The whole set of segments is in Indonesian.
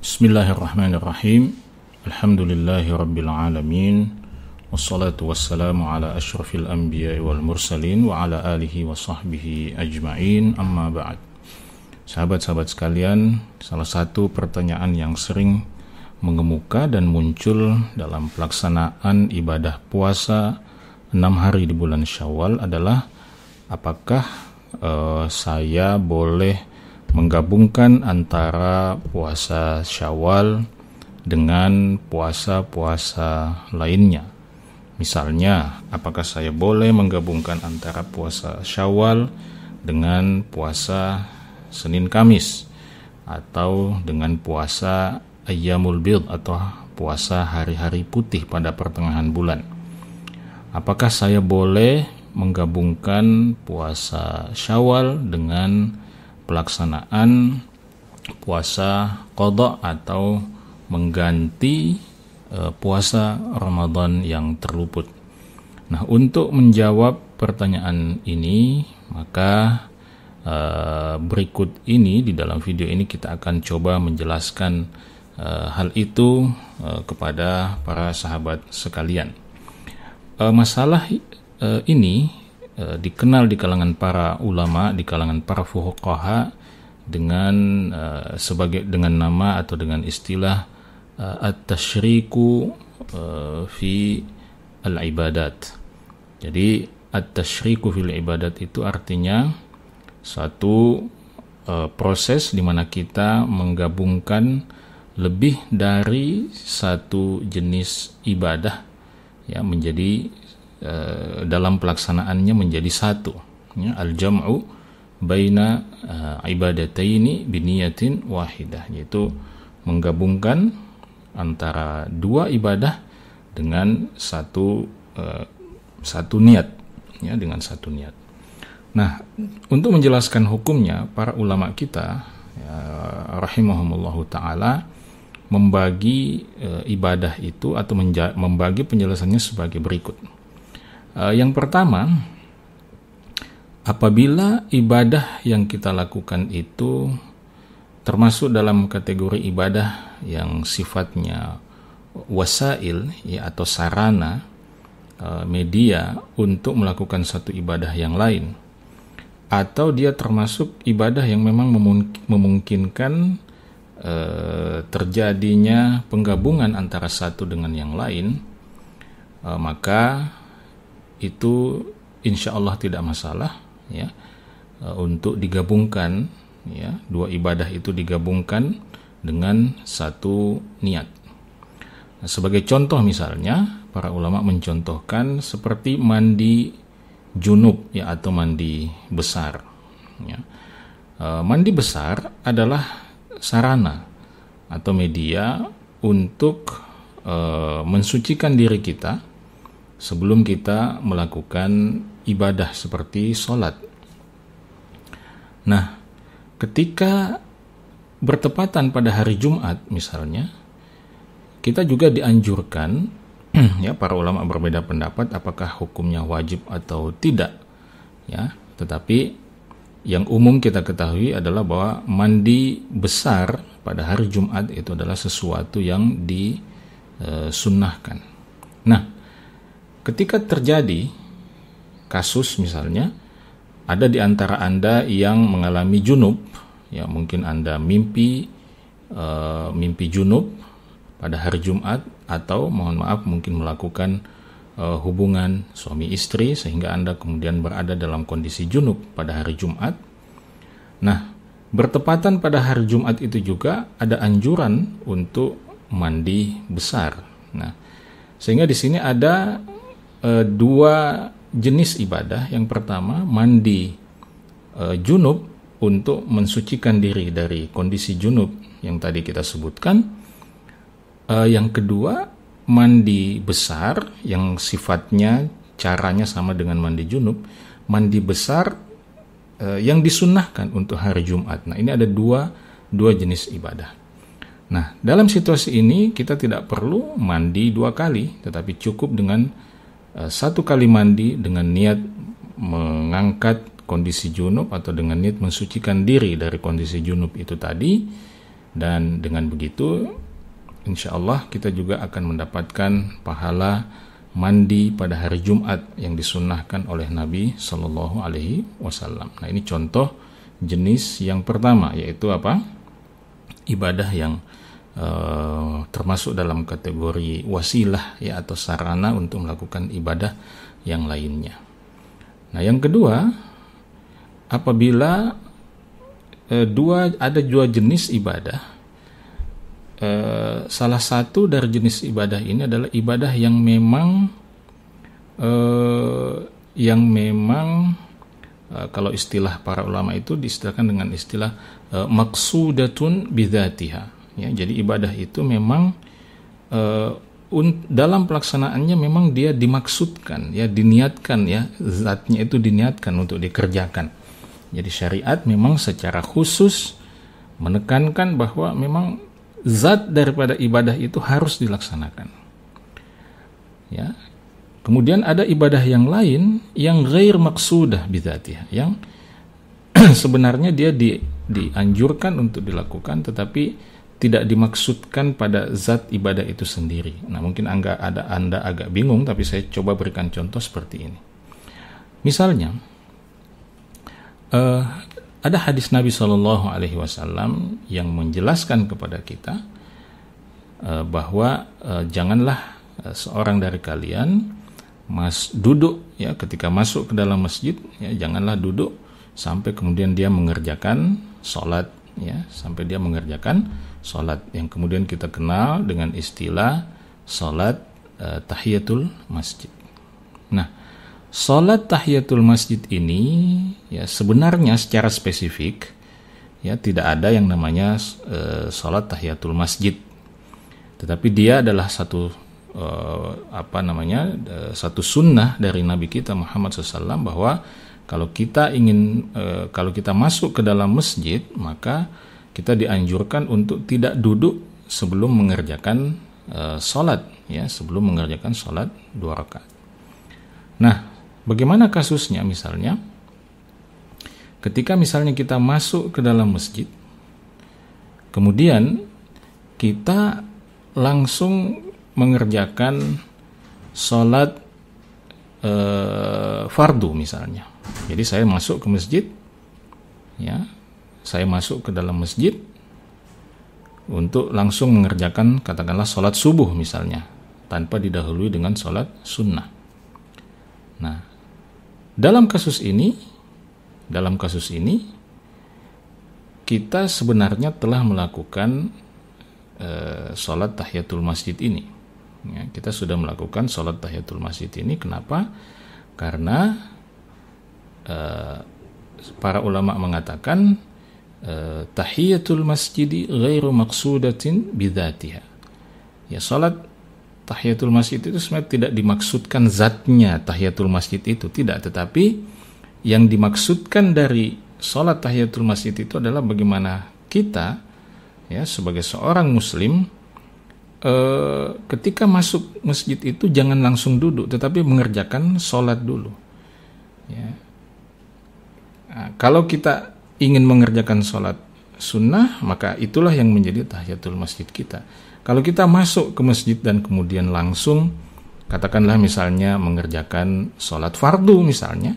Bismillahirrahmanirrahim. Alhamdulillahirrabbilalamin. Wassalatu wassalamu ala ashrafil anbiya wal mursalin wa ala alihi wa sahbihi ajma'in, amma ba'd. Sahabat-sahabat sekalian, salah satu pertanyaan yang sering mengemuka dan muncul dalam pelaksanaan ibadah puasa 6 hari di bulan Syawal adalah apakah saya boleh menggabungkan antara puasa Syawal dengan puasa-puasa lainnya. Misalnya, apakah saya boleh menggabungkan antara puasa Syawal dengan puasa Senin Kamis, atau dengan puasa Ayyamul Bid atau puasa hari-hari putih pada pertengahan bulan. Apakah saya boleh menggabungkan puasa Syawal dengan pelaksanaan puasa qada atau mengganti puasa Ramadan yang terluput. Nah, untuk menjawab pertanyaan ini, maka berikut ini di dalam video ini kita akan coba menjelaskan hal itu kepada para sahabat sekalian. Masalah ini dikenal di kalangan para ulama, di kalangan para fuqaha dengan dengan nama atau dengan istilah at-tasyriku fi al-ibadat. Jadi at-tasyriku fil ibadat itu artinya satu proses di mana kita menggabungkan lebih dari satu jenis ibadah ya menjadi dalam pelaksanaannya menjadi satu ya, al-jam'u baina ibadataini biniyatin wahidah, yaitu menggabungkan antara dua ibadah dengan satu niat ya, dengan satu niat. Nah, untuk menjelaskan hukumnya, para ulama kita ya, rahimahumullahu ta'ala membagi ibadah itu atau membagi penjelasannya sebagai berikut. Yang pertama, apabila ibadah yang kita lakukan itu termasuk dalam kategori ibadah yang sifatnya wasail ya, atau sarana media untuk melakukan satu ibadah yang lain, atau dia termasuk ibadah yang memang memungkinkan terjadinya penggabungan antara satu dengan yang lain, maka itu insya Allah tidak masalah ya untuk digabungkan ya, dua ibadah itu digabungkan dengan satu niat. Nah, sebagai contoh misalnya para ulama mencontohkan seperti mandi junub ya, atau mandi besar ya. Mandi besar adalah sarana atau media untuk mensucikan diri kita sebelum kita melakukan ibadah seperti sholat. Nah, ketika bertepatan pada hari Jumat misalnya, kita juga dianjurkan ya, para ulama berbeda pendapat apakah hukumnya wajib atau tidak ya, tetapi yang umum kita ketahui adalah bahwa mandi besar pada hari Jumat itu adalah sesuatu yang disunnahkan. Nah, ketika terjadi kasus misalnya ada di antara Anda yang mengalami junub, ya mungkin Anda mimpi junub pada hari Jumat, atau mohon maaf mungkin melakukan hubungan suami istri sehingga Anda kemudian berada dalam kondisi junub pada hari Jumat. Nah, bertepatan pada hari Jumat itu juga ada anjuran untuk mandi besar. Nah, sehingga di sini ada dua jenis ibadah. Yang pertama, mandi junub untuk mensucikan diri dari kondisi junub yang tadi kita sebutkan. Yang kedua, mandi besar yang sifatnya caranya sama dengan mandi junub, mandi besar yang disunnahkan untuk hari Jumat. Nah, ini ada dua jenis ibadah. Nah, dalam situasi ini kita tidak perlu mandi dua kali, tetapi cukup dengan satu kali mandi dengan niat mengangkat kondisi junub atau dengan niat mensucikan diri dari kondisi junub itu tadi, Dan dengan begitu insya Allah kita juga akan mendapatkan pahala mandi pada hari Jumat yang disunnahkan oleh Nabi Shallallahu Alaihi Wasallam. Nah, ini contoh jenis yang pertama, yaitu apa? Ibadah yang termasuk dalam kategori wasilah ya, atau sarana untuk melakukan ibadah yang lainnya. Nah, yang kedua, apabila ada dua jenis ibadah, salah satu dari jenis ibadah ini adalah ibadah yang memang kalau istilah para ulama itu diistilahkan dengan istilah maqsudatun bidzatiha. Ya, jadi ibadah itu memang dalam pelaksanaannya memang dia dimaksudkan, ya, diniatkan, ya, zatnya itu diniatkan untuk dikerjakan. Jadi syariat memang secara khusus menekankan bahwa memang zat daripada ibadah itu harus dilaksanakan. Ya. Kemudian ada ibadah yang lain yang ghair maqsudah bidzatiha, yang sebenarnya dia dianjurkan untuk dilakukan tetapi tidak dimaksudkan pada zat ibadah itu sendiri. Nah, mungkin Anda agak bingung, tapi saya coba berikan contoh seperti ini. Misalnya, ada hadis Nabi Shallallahu Alaihi Wasallam yang menjelaskan kepada kita bahwa janganlah seorang dari kalian duduk, ya, ketika masuk ke dalam masjid, ya, janganlah duduk sampai kemudian dia mengerjakan sholat, ya, sampai dia mengerjakan sholat yang kemudian kita kenal dengan istilah sholat tahiyatul masjid. Nah, sholat tahiyatul masjid ini, ya, sebenarnya secara spesifik, ya, tidak ada yang namanya sholat tahiyatul masjid, tetapi dia adalah satu satu sunnah dari Nabi kita Muhammad SAW, bahwa kalau kita masuk ke dalam masjid, maka kita dianjurkan untuk tidak duduk sebelum mengerjakan sholat, ya, sebelum mengerjakan sholat 2 rakaat. Nah, bagaimana kasusnya misalnya ketika misalnya kita masuk ke dalam masjid, kemudian kita langsung mengerjakan sholat fardu misalnya. Jadi saya masuk ke masjid, ya, saya masuk ke dalam masjid untuk langsung mengerjakan katakanlah sholat subuh misalnya, tanpa didahului dengan sholat sunnah. Nah, dalam kasus ini kita sebenarnya telah melakukan sholat tahiyatul masjid ini. Ya, kita sudah melakukan sholat tahiyatul masjid ini. Kenapa? Karena para ulama mengatakan tahiyatul masjidi ghairu maqsudatin bidzatiha. Ya, salat tahiyatul masjid itu sebenarnya tidak dimaksudkan zatnya tahiyatul masjid itu, tidak, tetapi yang dimaksudkan dari salat tahiyatul masjid itu adalah bagaimana kita, ya, sebagai seorang muslim ketika masuk masjid itu jangan langsung duduk, tetapi mengerjakan salat dulu. Ya. Nah, kalau kita ingin mengerjakan sholat sunnah, maka itulah yang menjadi tahiyatul masjid kita. Kalau kita masuk ke masjid dan kemudian langsung, katakanlah misalnya mengerjakan sholat fardu misalnya,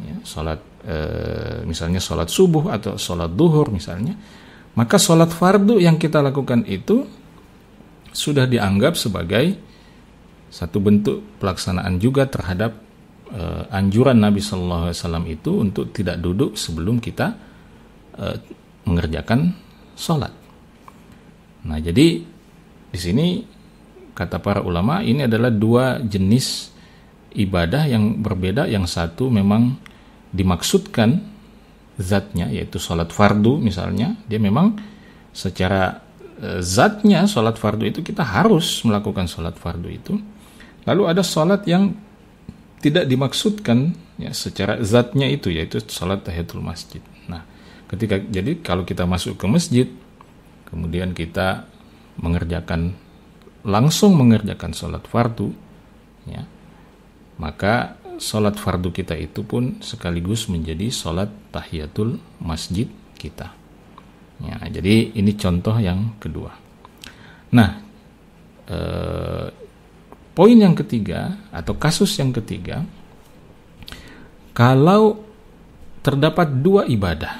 ya, misalnya sholat subuh atau sholat duhur misalnya, maka sholat fardu yang kita lakukan itu sudah dianggap sebagai satu bentuk pelaksanaan juga terhadap anjuran Nabi Sallallahu Alaihi Wasallam itu untuk tidak duduk sebelum kita mengerjakan sholat. Nah, jadi di sini kata para ulama ini adalah dua jenis ibadah yang berbeda. Yang satu memang dimaksudkan zatnya, yaitu sholat fardu misalnya, dia memang secara zatnya sholat fardu itu kita harus melakukan sholat fardu itu. Lalu ada sholat yang tidak dimaksudkan, ya, secara zatnya itu, yaitu sholat tahiyatul masjid. Nah, jadi kalau kita masuk ke masjid, kemudian kita langsung mengerjakan sholat fardu, ya, maka sholat fardu kita itu pun sekaligus menjadi sholat tahiyatul masjid kita. Ya, jadi ini contoh yang kedua. Nah, poin yang ketiga atau kasus yang ketiga, kalau terdapat dua ibadah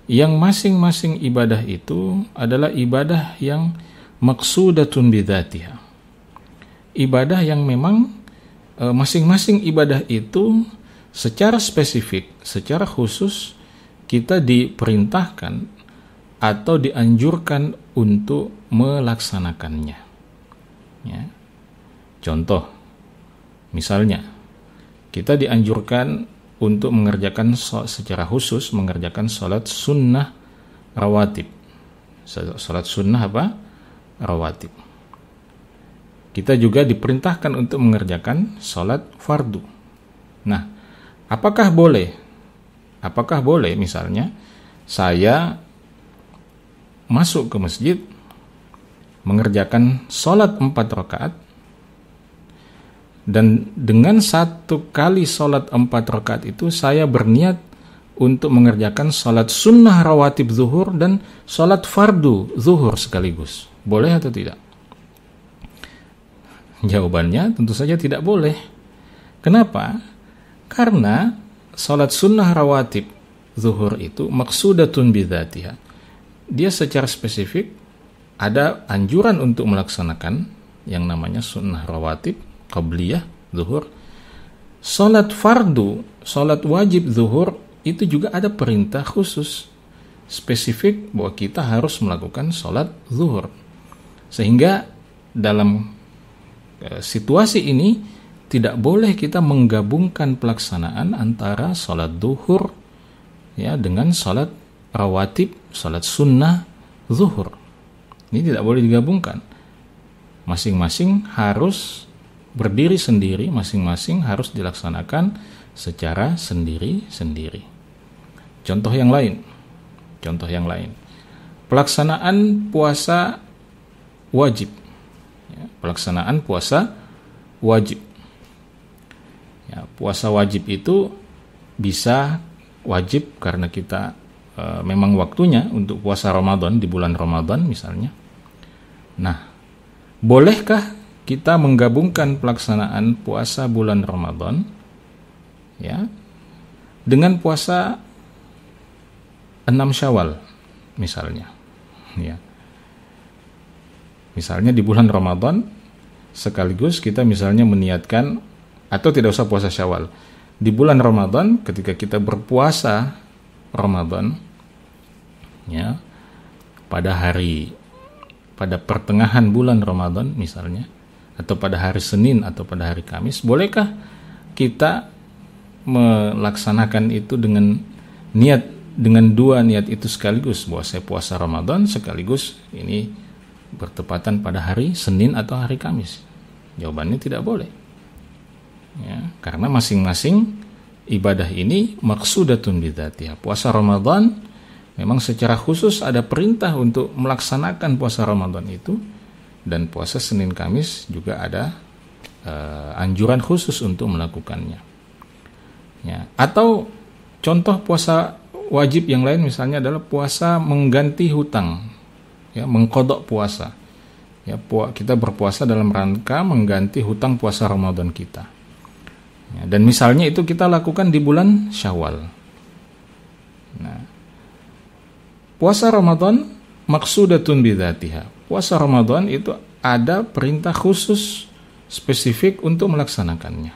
yang masing-masing ibadah itu adalah ibadah yang maqsudatun bidzatiha. Ibadah yang memang masing-masing ibadah itu secara spesifik, secara khusus kita diperintahkan atau dianjurkan untuk melaksanakannya. Ya. Contoh, misalnya kita dianjurkan untuk mengerjakan secara khusus mengerjakan sholat sunnah rawatib. Sholat sunnah apa? Rawatib. Kita juga diperintahkan untuk mengerjakan sholat fardu. Nah, apakah boleh misalnya saya masuk ke masjid mengerjakan sholat 4 rakaat, dan dengan satu kali sholat 4 rakaat itu saya berniat untuk mengerjakan sholat sunnah rawatib zuhur dan sholat fardu zuhur sekaligus. Boleh atau tidak? Jawabannya tentu saja tidak boleh. Kenapa? Karena sholat sunnah rawatib zuhur itu maqsudatun bidzatiha. Dia secara spesifik ada anjuran untuk melaksanakan yang namanya sunnah rawatib qabliyah zuhur. Salat fardu, salat wajib zuhur itu juga ada perintah khusus spesifik bahwa kita harus melakukan salat zuhur. Sehingga dalam situasi ini tidak boleh kita menggabungkan pelaksanaan antara salat zuhur ya dengan salat rawatib, salat sunnah zuhur. Ini tidak boleh digabungkan. Masing-masing harus berdiri sendiri, masing-masing harus dilaksanakan secara sendiri-sendiri. Contoh yang lain. Pelaksanaan puasa wajib. Ya, pelaksanaan puasa wajib. Ya, puasa wajib itu bisa wajib karena kita memang waktunya untuk puasa Ramadan di bulan Ramadan misalnya. Nah, bolehkah kita menggabungkan pelaksanaan puasa bulan Ramadan ya dengan puasa 6 Syawal misalnya ya. Misalnya di bulan Ramadan sekaligus kita misalnya meniatkan, atau tidak usah puasa Syawal, di bulan Ramadan ketika kita berpuasa Ramadan ya, pada pertengahan bulan Ramadan misalnya, atau pada hari Senin atau pada hari Kamis, bolehkah kita melaksanakan itu dengan dua niat itu sekaligus, bahwa saya puasa Ramadan sekaligus ini bertepatan pada hari Senin atau hari Kamis? Jawabannya tidak boleh. Ya, karena masing-masing ibadah ini maqsudatun bidzatiha. Puasa Ramadan memang secara khusus ada perintah untuk melaksanakan puasa Ramadan itu, dan puasa Senin Kamis juga ada anjuran khusus untuk melakukannya. Ya, atau contoh puasa wajib yang lain misalnya adalah puasa mengganti hutang, ya, mengqadha puasa. Ya, kita berpuasa dalam rangka mengganti hutang puasa Ramadan kita. Ya, dan misalnya itu kita lakukan di bulan Syawal. Nah, puasa Ramadan maqsudatun bidzatiha. Puasa Ramadan itu ada perintah khusus spesifik untuk melaksanakannya.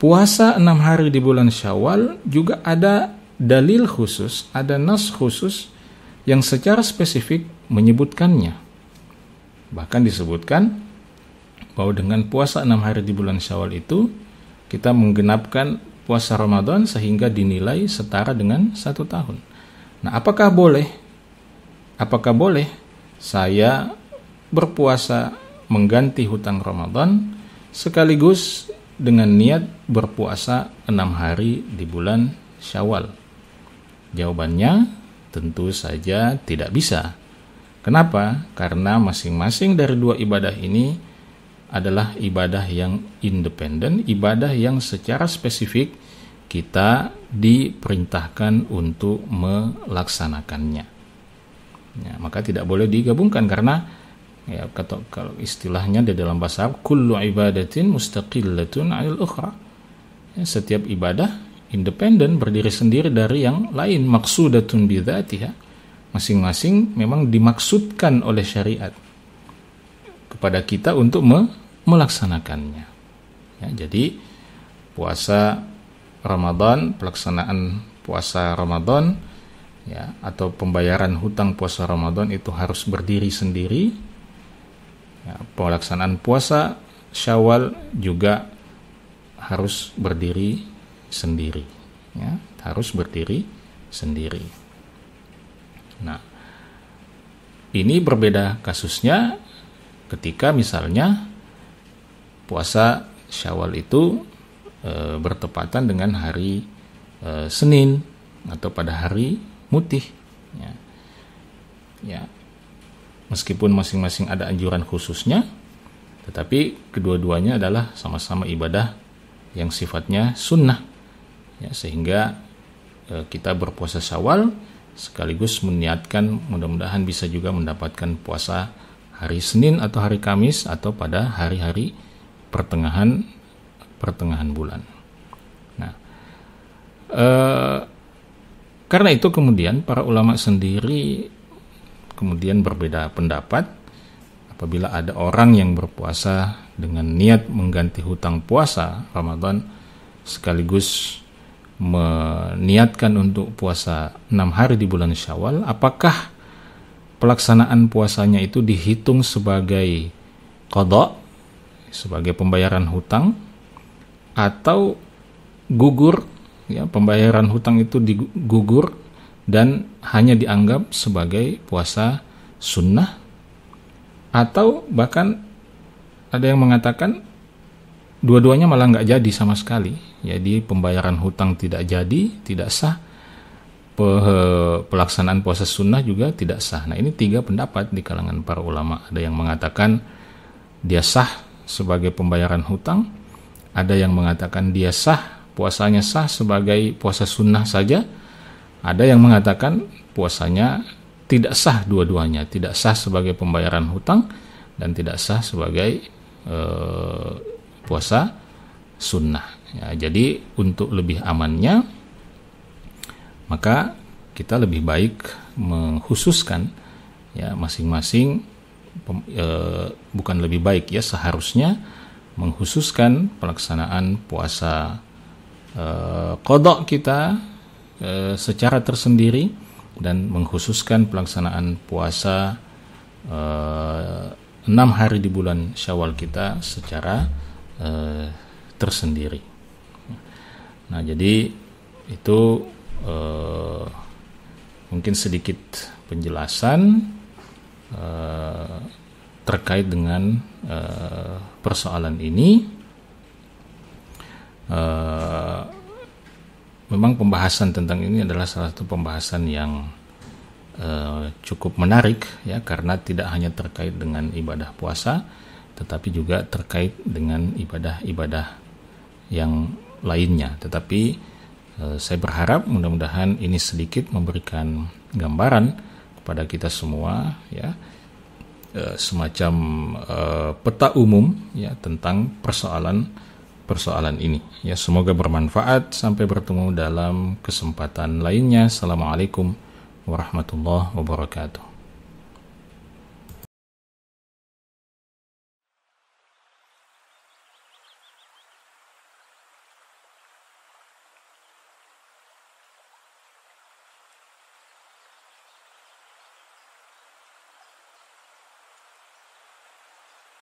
Puasa 6 hari di bulan Syawal juga ada dalil khusus, ada nas khusus yang secara spesifik menyebutkannya. Bahkan disebutkan bahwa dengan puasa 6 hari di bulan Syawal itu kita menggenapkan puasa Ramadan sehingga dinilai setara dengan 1 tahun. Nah, apakah boleh saya berpuasa mengganti hutang Ramadan sekaligus dengan niat berpuasa 6 hari di bulan Syawal? Jawabannya tentu saja tidak bisa. Kenapa? Karena masing-masing dari dua ibadah ini adalah ibadah yang independen, ibadah yang secara spesifik kita diperintahkan untuk melaksanakannya. Ya, maka tidak boleh digabungkan karena ya kalau istilahnya di dalam bahasa Arab, kullu ibadatin mustaqillatun 'anil ukhra. Ya, setiap ibadah independen, berdiri sendiri dari yang lain, maqsudatun bidzatiha. Masing-masing memang dimaksudkan oleh syariat kepada kita untuk melaksanakannya. Ya, jadi puasa Ramadan, pelaksanaan puasa Ramadan ya, atau pembayaran hutang puasa Ramadan itu harus berdiri sendiri. Ya, pelaksanaan puasa Syawal juga harus berdiri sendiri. Ya, harus berdiri sendiri. Nah, ini berbeda kasusnya ketika misalnya puasa Syawal itu bertepatan dengan hari Senin atau pada hari mutih. Ya. Ya. Meskipun masing-masing ada anjuran khususnya, tetapi kedua-duanya adalah sama-sama ibadah yang sifatnya sunnah. Ya, sehingga kita berpuasa Syawal sekaligus meniatkan mudah-mudahan bisa juga mendapatkan puasa hari Senin atau hari Kamis atau pada hari-hari pertengahan bulan. Nah, karena itu kemudian para ulama sendiri kemudian berbeda pendapat apabila ada orang yang berpuasa dengan niat mengganti hutang puasa Ramadan sekaligus meniatkan untuk puasa 6 hari di bulan Syawal, apakah pelaksanaan puasanya itu dihitung sebagai qadha, sebagai pembayaran hutang, atau gugur, ya, pembayaran hutang itu digugur dan hanya dianggap sebagai puasa sunnah, atau bahkan ada yang mengatakan dua-duanya malah nggak jadi sama sekali. Jadi pembayaran hutang tidak jadi, tidak sah, pelaksanaan puasa sunnah juga tidak sah. Nah, ini 3 pendapat di kalangan para ulama. Ada yang mengatakan dia sah sebagai pembayaran hutang, ada yang mengatakan dia sah, puasanya sah sebagai puasa sunnah saja, ada yang mengatakan puasanya tidak sah dua-duanya, tidak sah sebagai pembayaran hutang dan tidak sah sebagai puasa sunnah. Ya, jadi untuk lebih amannya maka kita lebih baik mengkhususkan ya masing-masing bukan lebih baik ya, seharusnya mengkhususkan pelaksanaan puasa qadha kita secara tersendiri dan mengkhususkan pelaksanaan puasa 6 hari di bulan Syawal kita secara tersendiri. Nah, jadi itu mungkin sedikit penjelasan terkait dengan persoalan ini. Memang pembahasan tentang ini adalah salah satu pembahasan yang cukup menarik ya, karena tidak hanya terkait dengan ibadah puasa, tetapi juga terkait dengan ibadah-ibadah yang lainnya. Tetapi saya berharap mudah-mudahan ini sedikit memberikan gambaran kepada kita semua ya, semacam peta umum ya tentang persoalan ini ya. Semoga bermanfaat. Sampai bertemu dalam kesempatan lainnya. Assalamualaikum warahmatullahi wabarakatuh.